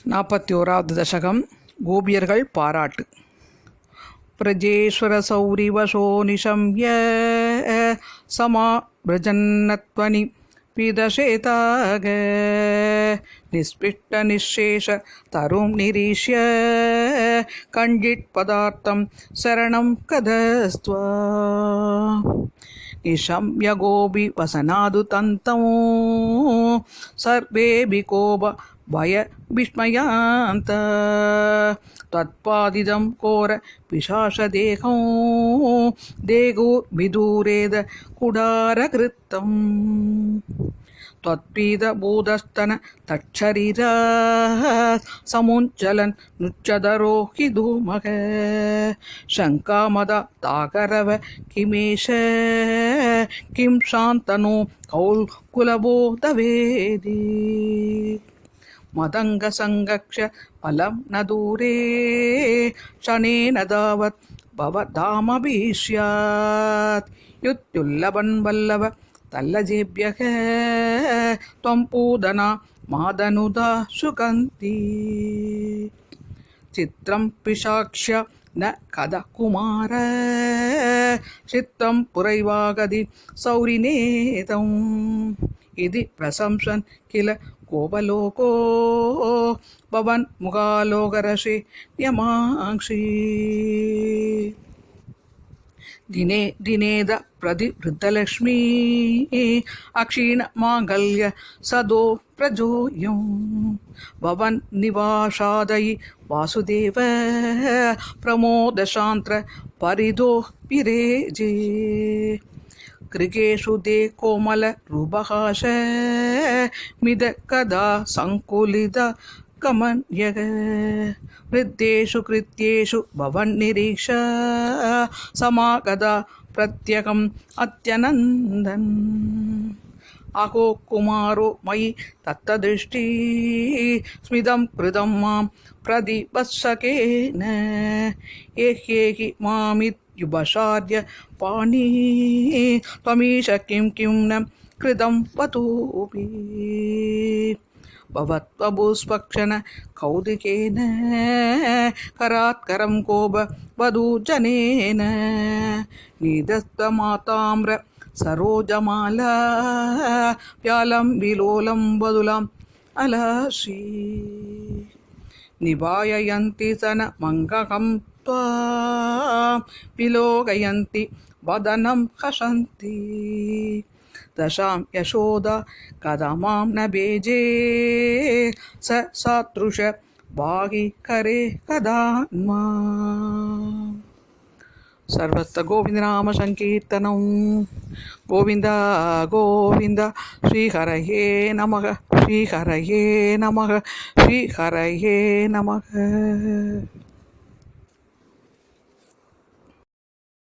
41வது தசகம். கோபியர்கள் பாராட்டு. பிரஜேஸ்வர சௌரிவசோ நிஷம்ய சமா பிரஜன்னத்வனி பீதசேதாக நிஸ்பிஷ்ட நிஷேஷ தரும் நிரீஷ்ய கஞ்சிட் பதார்த்தம் சரணம் கதஸ்த்வா நிஷம்ய கோபி வசனாது தந்தம் சர்வேபி கோப பய விஸ்மயாந்த தத்பாதிதம் கோர பிசாசதேகம் தேகோ விதூரேத குடாரகிருத்தம் त्वत्पीद भूतस्तन तच्छरीरा समुज्जलन नुच्चदरो हि धूमः शङ्कामद ताकरव किमेष किं शान्तनो कौल्कुलबोधवेदी मदङ्गसङ्गक्ष फलं न दूरे शनेन दावत् भवधामभीष्यात् युत्युल्लभन् वल्लभ तल्लजेभ्यः त्वं पूदना मादनुदा सुगन्ति चित्रं पिशाक्ष्य न कद कुमार चित्तं पुरैवागदि सौरिनेतम् इति प्रशंसन् किल कोपलोको भवन् मुखालोकरसे यमांसि दिने दिनेद प्रतिवृद्धलक्ष्मी अक्षीण माङ्गल्य सदो प्रजोयं भवन् निवासादयि वासुदेव प्रमोदशान्त्र परिदो विरेजे कृगेषु दे कोमल रूपहास मिद कदा सङ्कुलित कमन्यः वृद्धेषु कृत्येषु भवन्निरीक्ष समागदा प्रत्यगम् अत्यनन्दन् अहो कुमारो मयि तत्तदृष्टि स्मितं कृतं मां प्रतिवत्सकेन एह्येहि मामित्युपसार्य पाणि त्वमीश किं किं न कृतं वतोऽपि भवत्वभूस्पक्षन कौदिकेन करात्करं कोप वधूजनेन निदस्तमाताम्र सरोजमाला व्यालं विलोलं वदुलाम् अलाशी निभाययन्ति सन मङ्गकं त्वा विलोकयन्ति वदनं हसन्ति दशां यशोदा कदा मां न भेजे स सातृश भागी करे कदान्मा सर्वत्र गोविन्दनाम संकीर्तनं गोविन्द गोविन्द श्रीहरये नमः श्रीहरये नमः श्रीहरये नमः.